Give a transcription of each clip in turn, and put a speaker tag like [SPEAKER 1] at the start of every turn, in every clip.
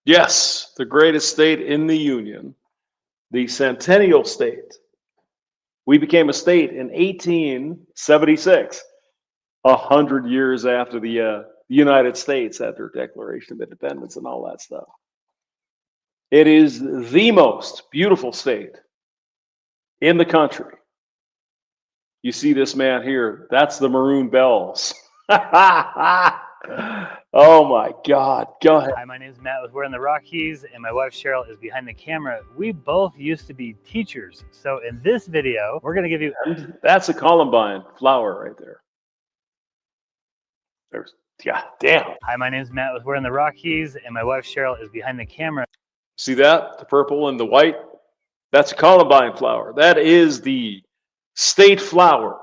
[SPEAKER 1] Yes, the greatest state in the Union, the Centennial State. We became a state in 1876, 100 years after the United States had their Declaration of Independence and all that stuff. It is the most beautiful state in the country. You see this man here, that's the Maroon Bells. Oh my God, go ahead.
[SPEAKER 2] Hi, my name is Matt. We're in the Rockies, and my wife Cheryl is behind the camera. We both used to be teachers. So in this video, we're going to give you...
[SPEAKER 1] And that's a columbine flower right there. There's, yeah, damn.
[SPEAKER 2] Hi, my name is Matt. We're in the Rockies, and my wife Cheryl is behind the camera.
[SPEAKER 1] See that? The purple and the white? That's a columbine flower. That is the state flower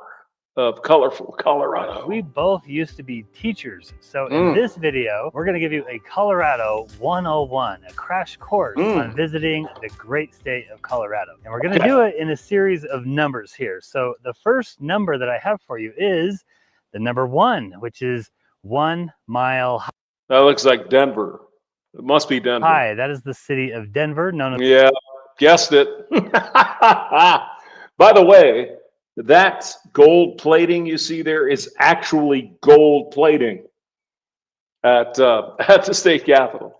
[SPEAKER 1] of colorful Colorado.
[SPEAKER 2] We both used to be teachers. So in this video, we're going to give you a Colorado 101, a crash course on visiting the great state of Colorado. And we're going to do it in a series of numbers here. So the first number that I have for you is the number 1, which is 1 mile high.
[SPEAKER 1] That looks like Denver. It must be Denver.
[SPEAKER 2] Hi, that is the city of Denver, known as...
[SPEAKER 1] Yeah, guessed it. By the way, that gold plating you see there is actually gold plating at the state capitol.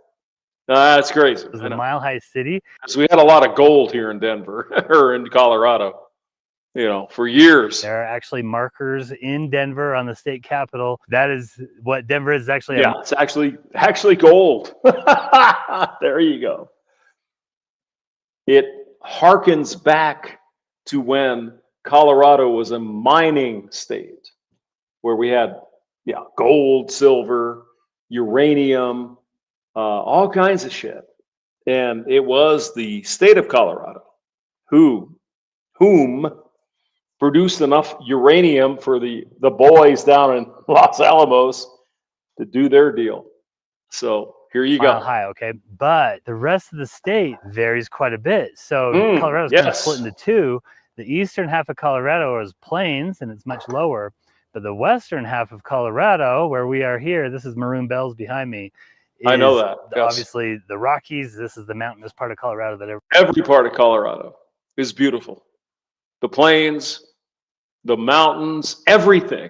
[SPEAKER 1] That's crazy.
[SPEAKER 2] It's a mile-high city.
[SPEAKER 1] So we had a lot of gold here in Denver or in Colorado, you know, for years.
[SPEAKER 2] There are actually markers in Denver on the state capitol. That is what Denver is actually.
[SPEAKER 1] Yeah, it's actually gold. There you go. It harkens back to when Colorado was a mining state where we had, gold, silver, uranium, all kinds of shit. And it was the state of Colorado whom produced enough uranium for the boys down in Los Alamos to do their deal. So here you go.
[SPEAKER 2] High, okay. But the rest of the state varies quite a bit. So Colorado's kind of split into two. The eastern half of Colorado is plains, and it's much lower. But the western half of Colorado, where we are here, this is Maroon Bells behind me.
[SPEAKER 1] I know that. Yes.
[SPEAKER 2] Obviously, the Rockies, this is the mountainous part of Colorado.
[SPEAKER 1] Every part of Colorado is beautiful. The plains, the mountains, everything.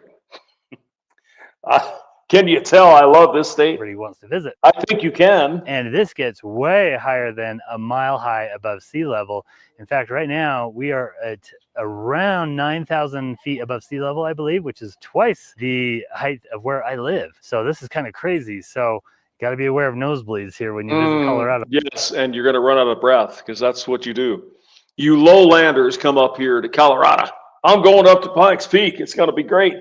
[SPEAKER 1] Can you tell I love this state?
[SPEAKER 2] Everybody wants to visit.
[SPEAKER 1] I think you can.
[SPEAKER 2] And this gets way higher than a mile high above sea level. In fact, right now we are at around 9,000 feet above sea level, I believe, which is twice the height of where I live. So this is kind of crazy. So got to be aware of nosebleeds here when you visit Colorado.
[SPEAKER 1] Yes, and you're going to run out of breath because that's what you do. You lowlanders come up here to Colorado. I'm going up to Pikes Peak. It's going to be great.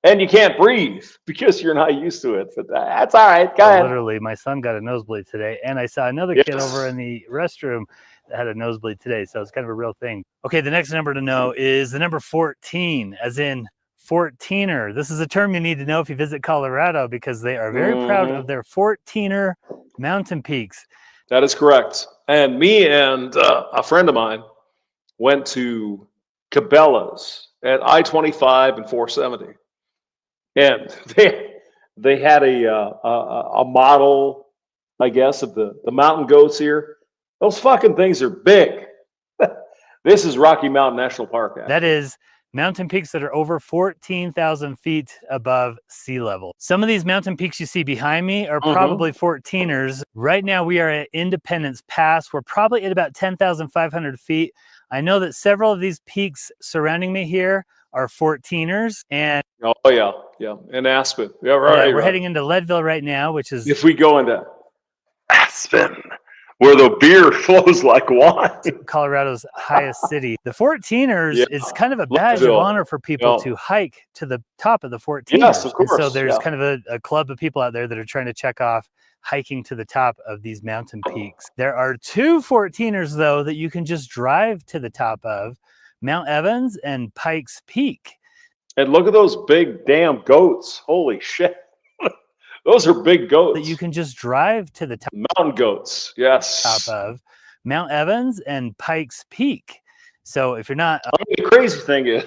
[SPEAKER 1] And you can't breathe because you're not used to it. But that's all right. Go ahead.
[SPEAKER 2] Literally, my son got a nosebleed today. And I saw another kid over in the restroom that had a nosebleed today. So it's kind of a real thing. Okay, the next number to know is the number 14, as in 14er. This is a term you need to know if you visit Colorado because they are very proud of their 14er mountain peaks.
[SPEAKER 1] That is correct. And me and a friend of mine went to Cabela's at I-25 and 470. And they had a model, I guess, of the mountain goats here. Those fucking things are big. This is Rocky Mountain National Park. Actually.
[SPEAKER 2] That is mountain peaks that are over 14,000 feet above sea level. Some of these mountain peaks you see behind me are probably 14ers. Right now we are at Independence Pass. We're probably at about 10,500 feet. I know that several of these peaks surrounding me here are 14ers. And
[SPEAKER 1] in Aspen. Yeah, right.
[SPEAKER 2] We're heading into Leadville right now, which is...
[SPEAKER 1] If we go into Aspen, where the beer flows like wine.
[SPEAKER 2] Colorado's highest city. The 14ers is kind of a badge of honor for people to hike to the top of the 14ers.
[SPEAKER 1] Yes, of course.
[SPEAKER 2] And so there's kind of a club of people out there that are trying to check off hiking to the top of these mountain peaks. There are 2 14ers, though, that you can just drive to the top of, Mount Evans and Pikes Peak.
[SPEAKER 1] And look at those big damn goats. Holy shit. Those are big goats.
[SPEAKER 2] That you can just drive to the top.
[SPEAKER 1] Mountain goats, yes.
[SPEAKER 2] Top of Mount Evans and Pikes Peak. So if you're not...
[SPEAKER 1] the crazy thing is,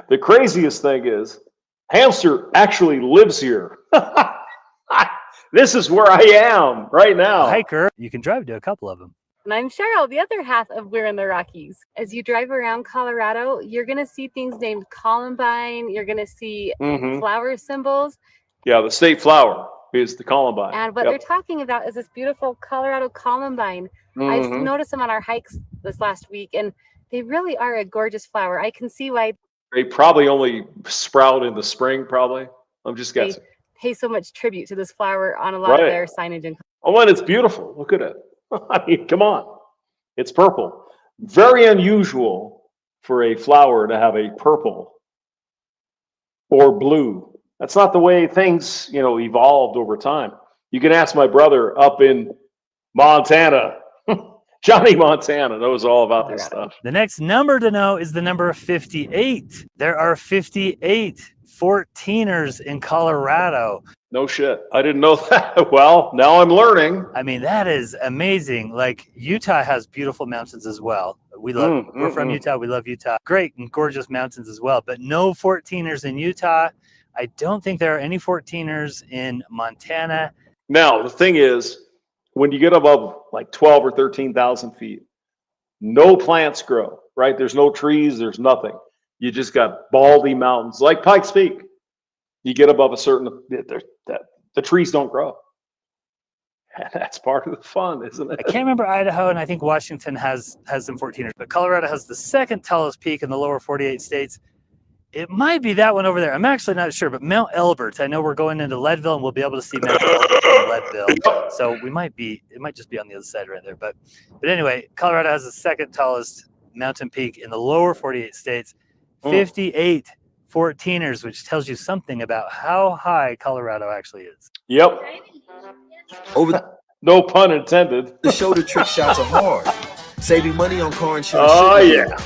[SPEAKER 1] the craziest thing is, Hamster actually lives here. This is where I am right now.
[SPEAKER 2] Hiker, you can drive to a couple of them.
[SPEAKER 3] And I'm Cheryl, the other half of We're in the Rockies. As you drive around Colorado, you're going to see things named Columbine. You're going to see flower symbols.
[SPEAKER 1] Yeah, the state flower is the Columbine.
[SPEAKER 3] And what they're talking about is this beautiful Colorado Columbine. I've noticed them on our hikes this last week, and they really are a gorgeous flower. I can see why
[SPEAKER 1] They probably only sprout in the spring, probably. I'm just guessing.
[SPEAKER 3] They pay so much tribute to this flower on a lot of their signage. And
[SPEAKER 1] oh, and it's beautiful. Look at it. I mean, come on. It's purple. Very unusual for a flower to have a purple or blue. That's not the way things, evolved over time. You can ask my brother up in Montana. Johnny Montana knows all about this stuff.
[SPEAKER 2] The next number to know is the number 58. There are 58 14ers in Colorado.
[SPEAKER 1] No shit. I didn't know that. Well, now I'm learning.
[SPEAKER 2] I mean, that is amazing. Like, Utah has beautiful mountains as well. We're from Utah. We love Utah. Great and gorgeous mountains as well, but no 14ers in Utah. I don't think there are any 14ers in Montana.
[SPEAKER 1] Now, the thing is, when you get above like 12 or 13,000 feet, no plants grow, right? There's no trees, there's nothing. You just got baldy mountains, like Pikes Peak. You get above a certain, the trees don't grow. And that's part of the fun, isn't it?
[SPEAKER 2] I can't remember Idaho, and I think Washington has some 14ers, but Colorado has the second tallest peak in the lower 48 states. It might be that one over there. I'm actually not sure, but Mount Elbert. I know we're going into Leadville, and we'll be able to see Mount Elbert from Leadville. So it might just be on the other side right there. But anyway, Colorado has the second tallest mountain peak in the lower 48 states, 58 14ers, which tells you something about how high Colorado actually is.
[SPEAKER 1] Yep. No pun intended.
[SPEAKER 4] The shoulder trick shots are hard. Saving money on car insurance.
[SPEAKER 1] Oh, yeah.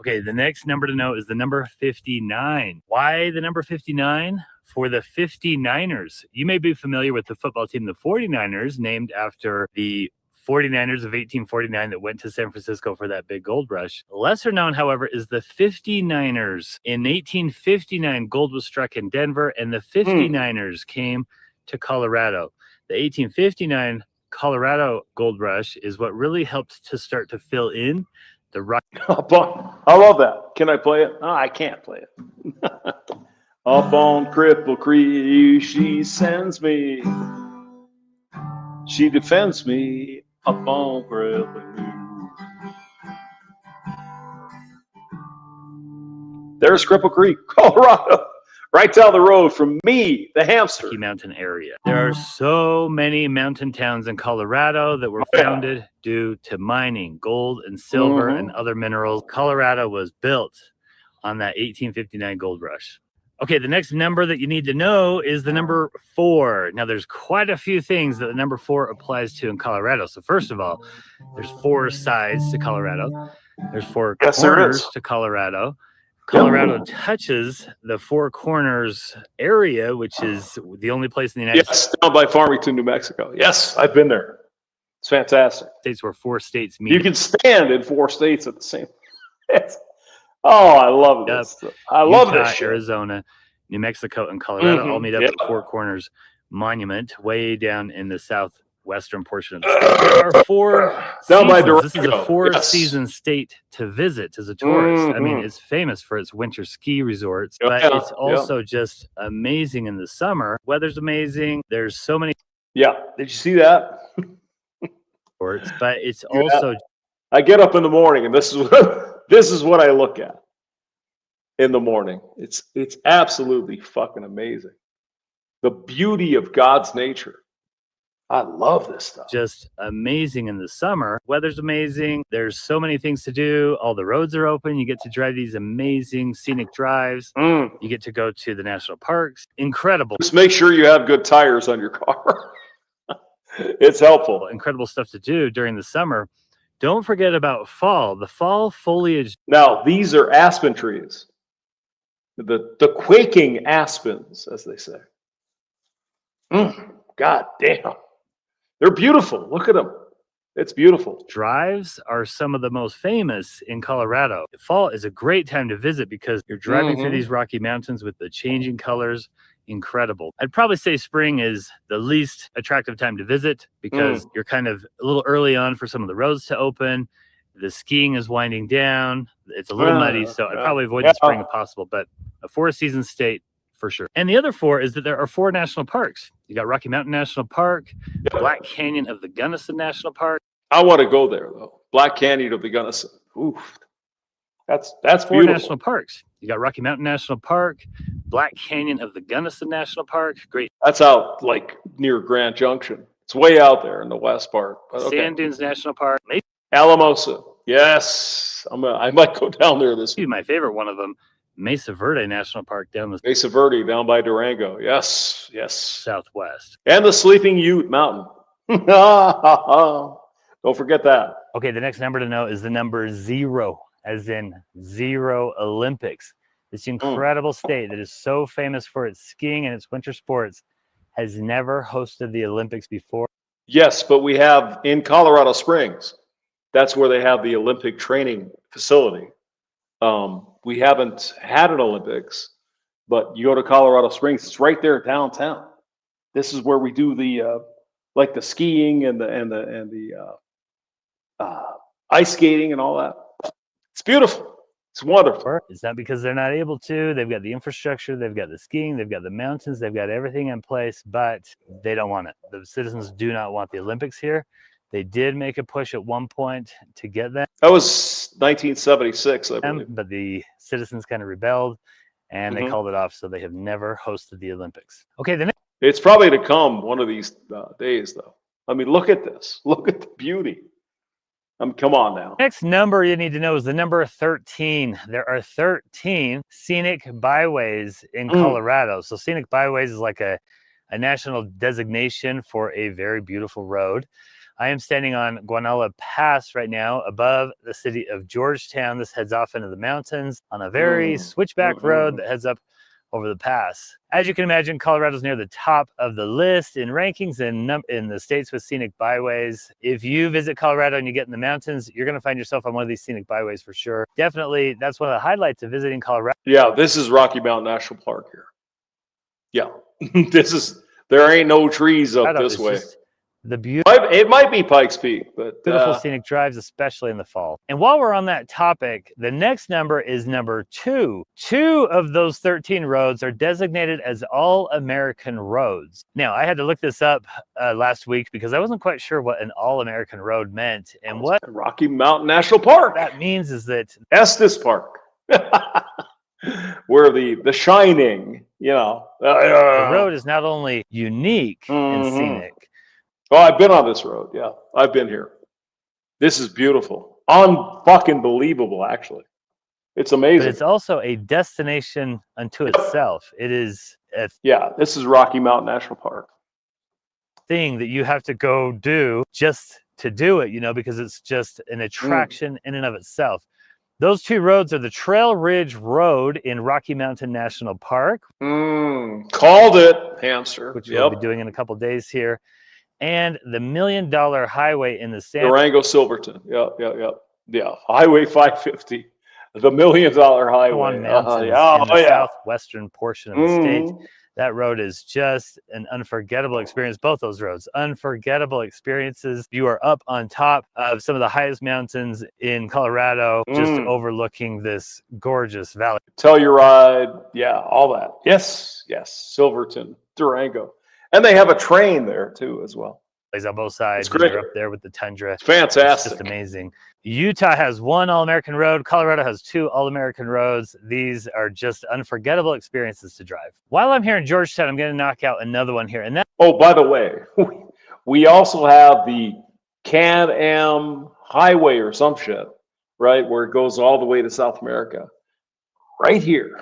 [SPEAKER 2] Okay, the next number to know is the number 59. Why the number 59? For the 59ers. You may be familiar with the football team, the 49ers, named after the 49ers of 1849 that went to San Francisco for that big gold rush. Lesser known, however, is the 59ers. In 1859, gold was struck in Denver, and the 59ers came to Colorado. The 1859 Colorado gold rush is what really helped to start to fill in the rock.
[SPEAKER 1] I love that. Can I play it? Oh, I can't play it. Up on Cripple Creek, she sends me. She defends me up on Cripple Creek. There's Cripple Creek, Colorado. Right down the road from me, the hamster.
[SPEAKER 2] Mountain area. There are so many mountain towns in Colorado that were founded due to mining gold and silver and other minerals. Colorado was built on that 1859 gold rush. Okay, the next number that you need to know is the number 4. Now, there's quite a few things that the number 4 applies to in Colorado. So first of all, there's 4 sides to Colorado. There's 4 corners to Colorado. Colorado touches the Four Corners area, which is the only place in the United States.
[SPEAKER 1] Yes, down by Farmington, New Mexico. Yes, I've been there. It's fantastic.
[SPEAKER 2] States where 4 states meet.
[SPEAKER 1] You can stand in 4 states at the same time. Oh, I love this. I love
[SPEAKER 2] Utah,
[SPEAKER 1] this shit.
[SPEAKER 2] Arizona, New Mexico, and Colorado all meet up at the Four Corners Monument way down in the southwestern portion of the state. There are 4
[SPEAKER 1] down by
[SPEAKER 2] seasons. This is a 4-season state to visit as a tourist. I mean, it's famous for its winter ski resorts, but it's also just amazing in the summer. Weather's amazing. There's so many.
[SPEAKER 1] Yeah. Did you see that?
[SPEAKER 2] Sports, but it's also.
[SPEAKER 1] I get up in the morning, and this is what I look at in the morning. It's absolutely fucking amazing. The beauty of God's nature. I love this stuff.
[SPEAKER 2] Just amazing in the summer. Weather's amazing. There's so many things to do. All the roads are open. You get to drive these amazing scenic drives. You get to go to the national parks. Incredible.
[SPEAKER 1] Just make sure you have good tires on your car. It's helpful.
[SPEAKER 2] Incredible stuff to do during the summer. Don't forget about fall. The fall foliage.
[SPEAKER 1] Now, these are aspen trees. The quaking aspens, as they say. God damn. They're beautiful. Look at them. It's beautiful.
[SPEAKER 2] Drives are some of the most famous in Colorado. Fall is a great time to visit because you're driving through these Rocky Mountains with the changing colors incredible. I'd probably say spring is the least attractive time to visit because you're kind of a little early on for some of the roads to open. The skiing is winding down. It's a little muddy, so I'd probably avoid the spring if possible, but a 4-season state for sure. And the other 4 is that there are 4 national parks. You got Rocky Mountain National Park, Black Canyon of the Gunnison National Park.
[SPEAKER 1] I want to go there though. Black Canyon of the Gunnison. Oof. That's
[SPEAKER 2] 4
[SPEAKER 1] beautiful.
[SPEAKER 2] national parks. You got Rocky Mountain National Park, Black Canyon of the Gunnison National Park, Great
[SPEAKER 1] That's out like near Grand Junction. It's way out there in the west part. But okay.
[SPEAKER 2] Sand Dunes National Park. Maybe
[SPEAKER 1] Alamosa. Yes. I might go down there this week.
[SPEAKER 2] my favorite one of them, Mesa Verde National Park down the
[SPEAKER 1] Mesa Verde down by Durango. Yes.
[SPEAKER 2] southwest.
[SPEAKER 1] And the Sleeping Ute Mountain. Don't forget that.
[SPEAKER 2] Okay, the next number to know is the number 0, as in 0 Olympics. This incredible state that is so famous for its skiing and its winter sports has never hosted the Olympics before.
[SPEAKER 1] Yes, but we have in Colorado Springs. That's where they have the Olympic training facility. We haven't had an Olympics, but you go to Colorado Springs, it's right there downtown. This is where we do the like the skiing and the ice skating and all that. It's beautiful. It's wonderful.
[SPEAKER 2] It's not because they're not able to. They've got the infrastructure, they've got the skiing, they've got the mountains, they've got everything in place, but they don't want it. The citizens do not want the Olympics here. They did make a push at one point to get them.
[SPEAKER 1] That was 1976, I believe.
[SPEAKER 2] But the citizens kind of rebelled and they called it off, so they have never hosted the Olympics. Okay, the next.
[SPEAKER 1] It's probably to come one of these days, though. I mean, look at this. Look at the beauty. Come on now.
[SPEAKER 2] Next number you need to know is the number 13. There are 13 scenic byways in Colorado. So scenic byways is like a national designation for a very beautiful road. I am standing on Guanala Pass right now above the city of Georgetown. This heads off into the mountains on a very switchback road that heads up over the pass. As you can imagine, Colorado's near the top of the list in rankings in the states with scenic byways. If you visit Colorado and you get in the mountains, you're going to find yourself on one of these scenic byways for sure. Definitely, that's one of the highlights of visiting Colorado.
[SPEAKER 1] Yeah, this is Rocky Mountain National Park here. Yeah, there ain't no trees up this way.
[SPEAKER 2] The beautiful,
[SPEAKER 1] it might be Pikes Peak, but
[SPEAKER 2] beautiful scenic drives, especially in the fall. And while we're on that topic, the next number is number 2. 2 of those 13 roads are designated as all-American roads. Now, I had to look this up last week because I wasn't quite sure what an all-American road meant. And what
[SPEAKER 1] Rocky Mountain National Park
[SPEAKER 2] that means is that
[SPEAKER 1] Estes Park, where the Shining, the
[SPEAKER 2] road is not only unique and scenic.
[SPEAKER 1] Oh, I've been on this road. Yeah, I've been here. This is beautiful. Unfucking believable, actually. It's amazing.
[SPEAKER 2] But it's also a destination unto itself. It is
[SPEAKER 1] this is Rocky Mountain National Park.
[SPEAKER 2] Thing that you have to go do just to do it, because it's just an attraction in and of itself. Those 2 roads are the Trail Ridge Road in Rocky Mountain National Park.
[SPEAKER 1] Called it, hamster.
[SPEAKER 2] Which we'll be doing in a couple days here. And the $1 Million Highway in the
[SPEAKER 1] Durango Silverton. Yeah. Highway 550, the $1 Million Highway.
[SPEAKER 2] In the southwestern portion of the state. That road is just an unforgettable experience. Both those roads, unforgettable experiences. You are up on top of some of the highest mountains in Colorado, just overlooking this gorgeous valley.
[SPEAKER 1] Telluride, all that. Yes, Silverton, Durango. And they have a train there too, as well.
[SPEAKER 2] On both sides. You're up there with the tundra.
[SPEAKER 1] It's fantastic.
[SPEAKER 2] It's just amazing. Utah has 1 All-American road. Colorado has 2 All-American roads. These are just unforgettable experiences to drive. While I'm here in Georgetown, I'm going to knock out another one here. And that.
[SPEAKER 1] Oh, by the way, we also have the Can-Am Highway or some shit, right, where it goes all the way to South America. Right here.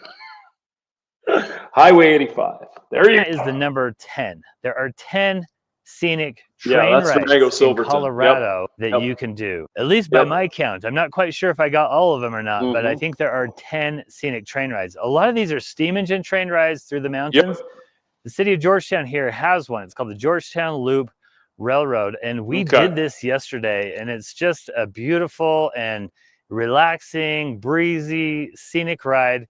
[SPEAKER 1] Highway 85. There you go.
[SPEAKER 2] That is the number 10. There are 10 scenic train rides in Colorado that you can do, at least by my count. I'm not quite sure if I got all of them or not, but I think there are 10 scenic train rides. A lot of these are steam engine train rides through the mountains. The city of Georgetown here has one. It's called the Georgetown Loop Railroad, and we did this yesterday, and it's just a beautiful and relaxing, breezy, scenic ride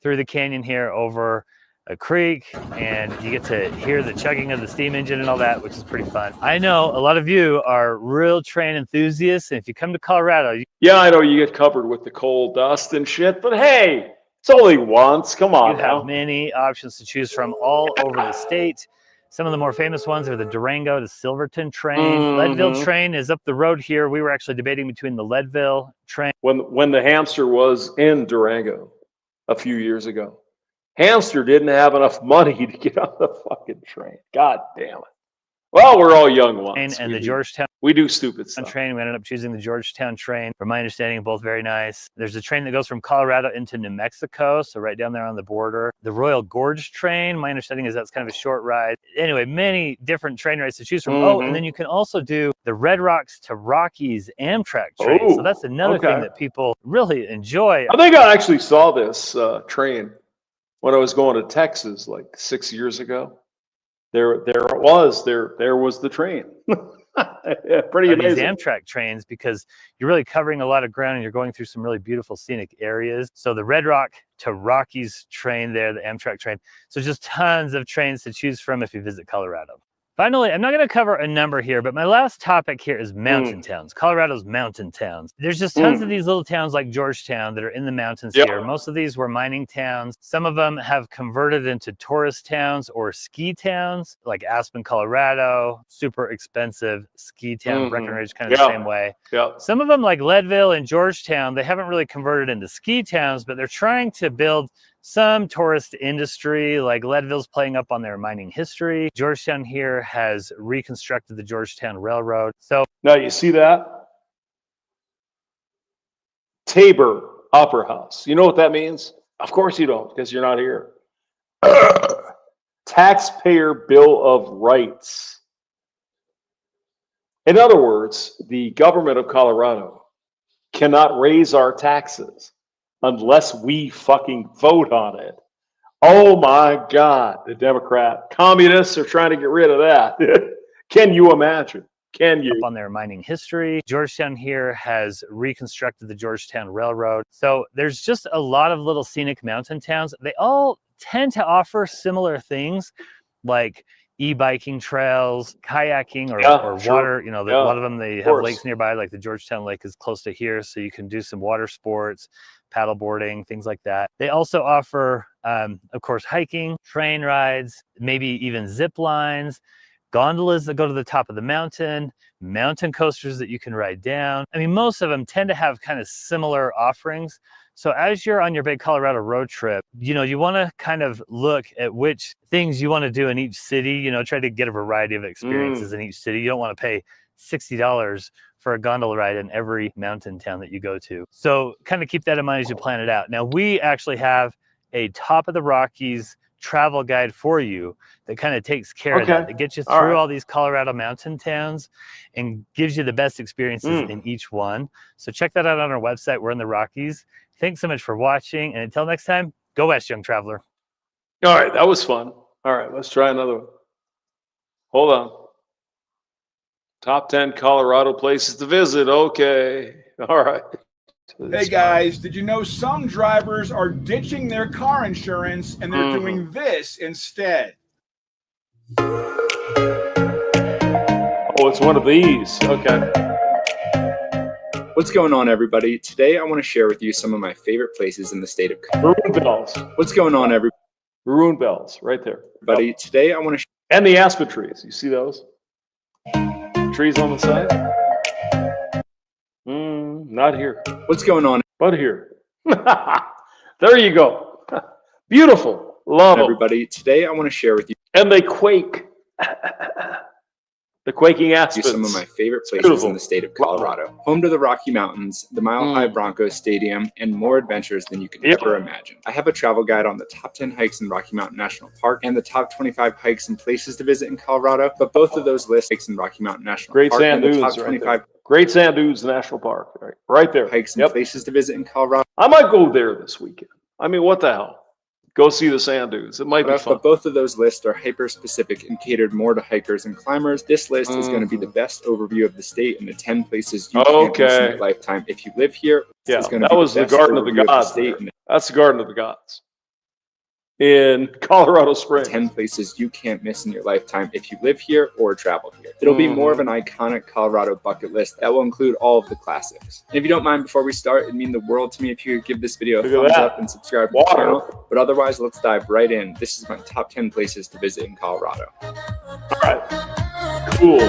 [SPEAKER 2] through the canyon here over a creek, and you get to hear the chugging of the steam engine and all that, which is pretty fun. I know a lot of you are real train enthusiasts, and if you come to Colorado,
[SPEAKER 1] yeah, I know you get covered with the coal dust and shit, but hey, it's only once. Come on
[SPEAKER 2] you
[SPEAKER 1] now.
[SPEAKER 2] have many options to choose from all over the state. Some of the more famous ones are the Durango to Silverton train. Leadville train is up the road here. We were actually debating between the Leadville train.
[SPEAKER 1] When the hamster was in Durango a few years ago, hamster didn't have enough money to get on the fucking train. God damn it. Well, we're all young ones.
[SPEAKER 2] And the Georgetown
[SPEAKER 1] we do stupid stuff.
[SPEAKER 2] train. We ended up choosing the Georgetown train. From my understanding, both very nice. There's a train that goes from Colorado into New Mexico, so right down there on the border. The Royal Gorge train, my understanding is that's kind of a short ride. Anyway, many different train rides to choose from. Oh, and then you can also do the Red Rocks to Rockies Amtrak train. So that's another thing that people really enjoy.
[SPEAKER 1] I think I actually saw this train when I was going to Texas like 6 years ago. There it was. There was the train. Yeah, pretty amazing.
[SPEAKER 2] These Amtrak trains, because you're really covering a lot of ground and you're going through some really beautiful scenic areas. So the Red Rock to Rockies train there, the Amtrak train. So just tons of trains to choose from if you visit Colorado. Finally, I'm not going to cover a number here, but my last topic here is mountain towns. Colorado's mountain towns. There's just tons of these little towns like Georgetown that are in the mountains here. Most of these were mining towns. Some of them have converted into tourist towns or ski towns, like Aspen, Colorado, super expensive ski town. Breckenridge, kind of the same way. Some of them, like Leadville and Georgetown, they haven't really converted into ski towns, but they're trying to build some tourist industry, like Leadville's playing up on their mining history. Georgetown here has reconstructed the Georgetown Railroad. So
[SPEAKER 1] now you see that? Tabor Opera House. You know what that means? Of course you don't, because you're not here. Taxpayer Bill of Rights. In other words, the government of Colorado cannot raise our taxes unless we fucking vote on it. Oh my God, the Democrat communists are trying to get rid of that. Can you imagine? Can you?
[SPEAKER 2] Up on their mining history. Georgetown here has reconstructed the Georgetown Railroad. So there's just a lot of little scenic mountain towns. They all tend to offer similar things like e-biking trails, kayaking, or water. You know, a lot of them, they have lakes nearby, like the Georgetown Lake is close to here, so you can do some water sports, paddle boarding, things like that. They also offer, of course, hiking, train rides, maybe even zip lines, gondolas that go to the top of the mountain coasters that you can ride down. I mean, most of them tend to have kind of similar offerings. So as you're on your big Colorado road trip, you know, you want to kind of look at which things you want to do in each city, you know, try to get a variety of experiences in each city. You don't want to pay $60 for a gondola ride in every mountain town that you go to. So kind of keep that in mind as you plan it out. Now, we actually have a top of the Rockies travel guide for you that kind of takes care of that gets you through all these Colorado mountain towns and gives you the best experiences in each one. So check that out on our website. We're in the Rockies. Thanks so much for watching, and until next time, go west, young traveler.
[SPEAKER 1] All right, that was fun. All right, let's try another one. Hold on. Top 10 Colorado places to visit. Okay. All right.
[SPEAKER 5] Hey guys, did you know some drivers are ditching their car insurance and they're doing this instead?
[SPEAKER 1] Oh, it's one of these. Okay.
[SPEAKER 6] What's going on, everybody? Today I want to share with you some of my favorite places in the state of Colorado.
[SPEAKER 1] Maroon bells.
[SPEAKER 6] What's going on, everybody?
[SPEAKER 1] Maroon bells, right there.
[SPEAKER 6] Today I want to
[SPEAKER 1] and the aspen trees. You see those? Trees on the side? Not here.
[SPEAKER 6] What's going on,
[SPEAKER 1] but here. There you go. Beautiful. Love
[SPEAKER 6] everybody. Today I want to share with you.
[SPEAKER 1] And they quake. The quaking aspens.
[SPEAKER 6] Some of my favorite places in the state of Colorado. Home to the Rocky Mountains, the Mile High Broncos Stadium, and more adventures than you can ever imagine. I have a travel guide on the top 10 hikes in Rocky Mountain National Park and the top 25 hikes and places to visit in Colorado, but both of those lists hikes in Rocky Mountain National Park
[SPEAKER 1] Sand
[SPEAKER 6] and the
[SPEAKER 1] Dunes
[SPEAKER 6] top 25
[SPEAKER 1] Great Sand Dunes National Park, right there.
[SPEAKER 6] Hikes and places to visit in Colorado.
[SPEAKER 1] I might go there this weekend. I mean, what the hell? Go see the sand dunes. It might be fun.
[SPEAKER 6] But both of those lists are hyper-specific and catered more to hikers and climbers. This list is going to be the best overview of the state and the 10 places you can visit in a lifetime. If you live here,
[SPEAKER 1] that was the Garden of the Gods. That's the Garden of the Gods. in Colorado Springs.
[SPEAKER 6] 10 places you can't miss in your lifetime if you live here or travel here. It'll be more of an iconic Colorado bucket list that will include all of the classics. And if you don't mind, before we start, it'd mean the world to me if you could give this video a thumbs up and subscribe to the channel. But otherwise, let's dive right in. This is my top 10 places to visit in Colorado.
[SPEAKER 1] All right. Cool.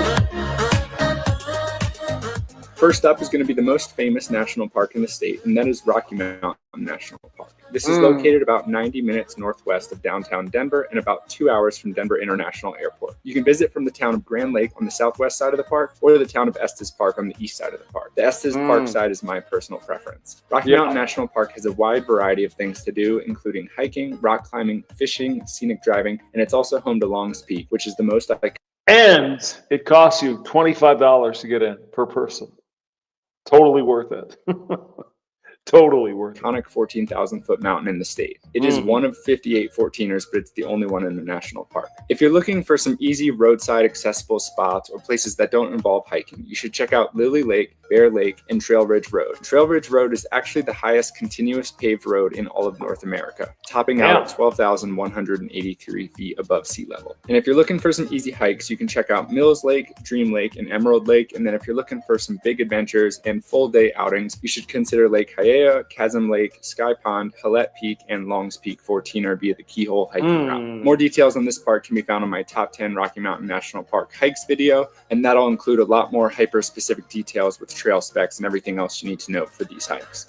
[SPEAKER 6] First up is going to be the most famous national park in the state, and that is Rocky Mountain National Park. This is located about 90 minutes northwest of downtown Denver and about 2 hours from Denver International Airport. You can visit from the town of Grand Lake on the southwest side of the park or the town of Estes Park on the east side of the park. The Estes Park side is my personal preference. Rocky Mountain National Park has a wide variety of things to do, including hiking, rock climbing, fishing, scenic driving, and it's also home to Long's Peak, which is the most iconic.
[SPEAKER 1] And it costs you $25 to get in per person. Totally worth it. Totally worth it.
[SPEAKER 6] Iconic 14,000-foot mountain in the state. It is one of 58 14ers, but it's the only one in the national park. If you're looking for some easy roadside accessible spots or places that don't involve hiking, you should check out Lily Lake, Bear Lake, and Trail Ridge Road. Trail Ridge Road is actually the highest continuous paved road in all of North America, topping out at 12,183 feet above sea level. And if you're looking for some easy hikes, you can check out Mills Lake, Dream Lake, and Emerald Lake. And then if you're looking for some big adventures and full day outings, you should consider Lake Hialeah, Chasm Lake, Sky Pond, Hallett Peak, and Long's Peak 14er via the Keyhole hiking route. More details on this park can be found on my top 10 Rocky Mountain National Park hikes video, and that'll include a lot more hyper-specific details with trail specs and everything else you need to know for these hikes.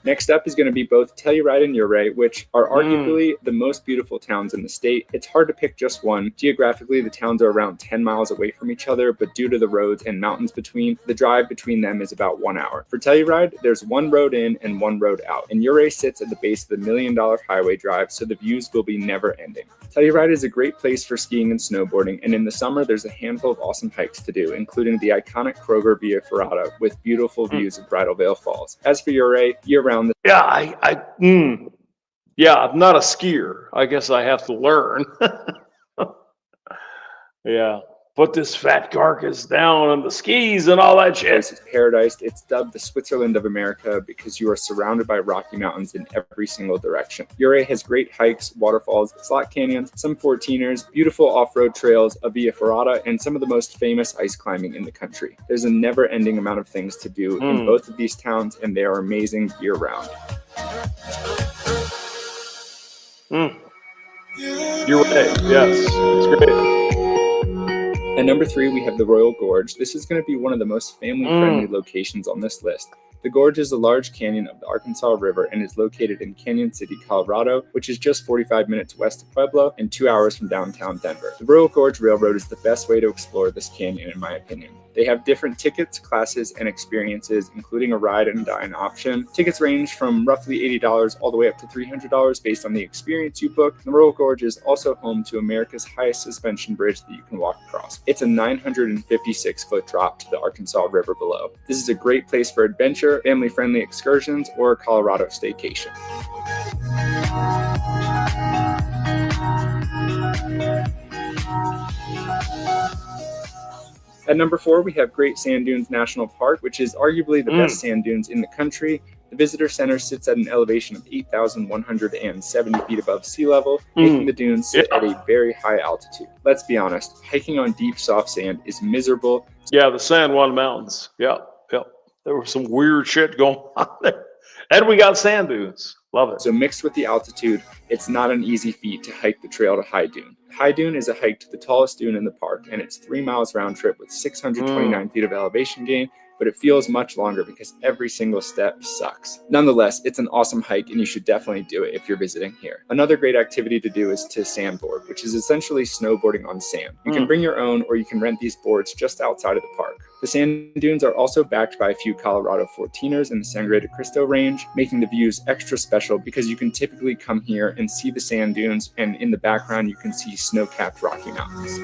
[SPEAKER 6] Next up is going to be both Telluride and Ouray, which are arguably the most beautiful towns in the state. It's hard to pick just one. Geographically, the towns are around 10 miles away from each other, but due to the roads and mountains between, the drive between them is about 1 hour. For Telluride, there's one road in and one road out, and Ouray sits at the base of the $1 Million Highway Drive, so the views will be never ending. Telluride is a great place for skiing and snowboarding, and in the summer, there's a handful of awesome hikes to do, including the iconic Kroger Via Ferrata with beautiful views of Bridal Veil Falls. As for Ouray, year-round,
[SPEAKER 1] I'm not a skier. I guess I have to learn. Yeah. Put this fat carcass down on the skis and all that shit.
[SPEAKER 6] It's paradise. It's dubbed the Switzerland of America because you are surrounded by Rocky Mountains in every single direction. Ouray has great hikes, waterfalls, slot canyons, some 14ers, beautiful off-road trails, a Via Ferrata, and some of the most famous ice climbing in the country. There's a never-ending amount of things to do in both of these towns, and they are amazing year-round.
[SPEAKER 1] Ouray, yes, it's great.
[SPEAKER 6] At number 3, we have the Royal Gorge. This is going to be one of the most family-friendly locations on this list. The gorge is a large canyon of the Arkansas River and is located in Canyon City, Colorado, which is just 45 minutes west of Pueblo and 2 hours from downtown Denver. The Royal Gorge Railroad is the best way to explore this canyon, in my opinion. They have different tickets, classes, and experiences, including a ride and dine option. Tickets range from roughly $80 all the way up to $300 based on the experience you book. The Royal Gorge is also home to America's highest suspension bridge that you can walk across. It's a 956-foot drop to the Arkansas River below. This is a great place for adventure, family-friendly excursions, or a Colorado staycation. At number 4, we have Great Sand Dunes National Park, which is arguably the best sand dunes in the country. The visitor center sits at an elevation of 8,170 feet above sea level, making the dunes sit at a very high altitude. Let's be honest, hiking on deep, soft sand is miserable.
[SPEAKER 1] Yeah, the San Juan Mountains. Yep. There was some weird shit going on there. And we got sand dunes. Love it.
[SPEAKER 6] So mixed with the altitude, it's not an easy feat to hike the trail to High Dune. High Dune is a hike to the tallest dune in the park, and it's 3 miles round trip with 629 feet of elevation gain, but it feels much longer because every single step sucks. Nonetheless, it's an awesome hike, and you should definitely do it if you're visiting here. Another great activity to do is to sandboard, which is essentially snowboarding on sand. You can bring your own, or you can rent these boards just outside of the park. The sand dunes are also backed by a few Colorado 14ers in the Sangre de Cristo range, making the views extra special because you can typically come here and see the sand dunes, and in the background you can see snow-capped Rocky Mountains.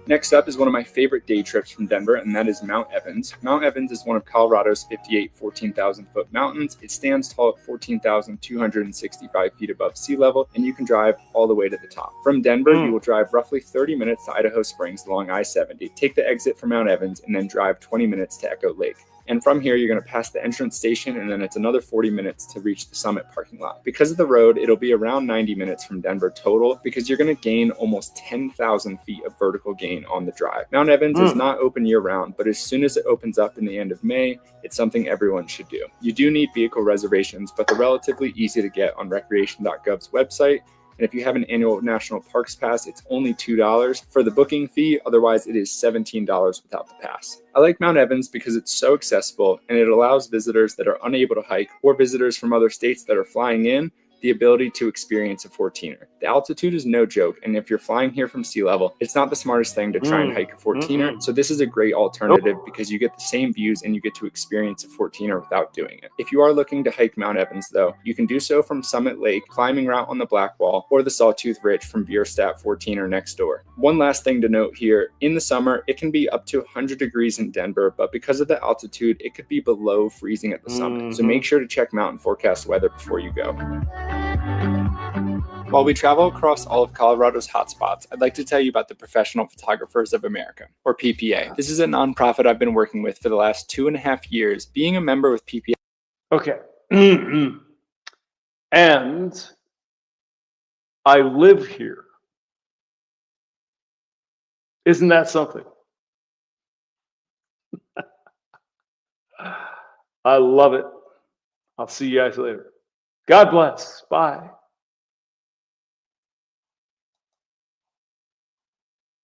[SPEAKER 6] Next up is one of my favorite day trips from Denver, and that is Mount Evans. Mount Evans is one of Colorado's 58 14,000-foot mountains. It stands tall at 14,265 feet above sea level, and you can drive all the way to the top. From Denver, you will drive roughly 30 minutes to Idaho Springs along I-70, take the exit for Mount Evans, and then drive 20 minutes to Echo Lake. And from here, you're going to pass the entrance station, and then it's another 40 minutes to reach the summit parking lot. Because of the road, it'll be around 90 minutes from Denver total, because you're going to gain almost 10,000 feet of vertical gain on the drive. Mount Evans is not open year-round, but as soon as it opens up in the end of May, it's something everyone should do. You do need vehicle reservations, but they're relatively easy to get on recreation.gov's website. And if you have an annual National Parks Pass, it's only $2 for the booking fee. Otherwise, it is $17 without the pass. I like Mount Evans because it's so accessible, and it allows visitors that are unable to hike or visitors from other states that are flying in the ability to experience a 14er. The altitude is no joke, and if you're flying here from sea level, it's not the smartest thing to try and hike a 14er. So this is a great alternative because you get the same views and you get to experience a 14er without doing it. If you are looking to hike Mount Evans though, you can do so from Summit Lake, climbing route on the Blackwall, or the Sawtooth Ridge from Bierstadt 14er next door. One last thing to note here, in the summer, it can be up to 100 degrees in Denver, but because of the altitude, it could be below freezing at the summit. So make sure to check Mountain Forecast weather before you go. While we travel across all of Colorado's hotspots, I'd like to tell you about the Professional Photographers of America, or PPA. This is a nonprofit I've been working with for the last 2.5 years. Being a member with PPA.
[SPEAKER 1] Okay. And I live here. Isn't that something? I love it. I'll see you guys later. God bless. Bye.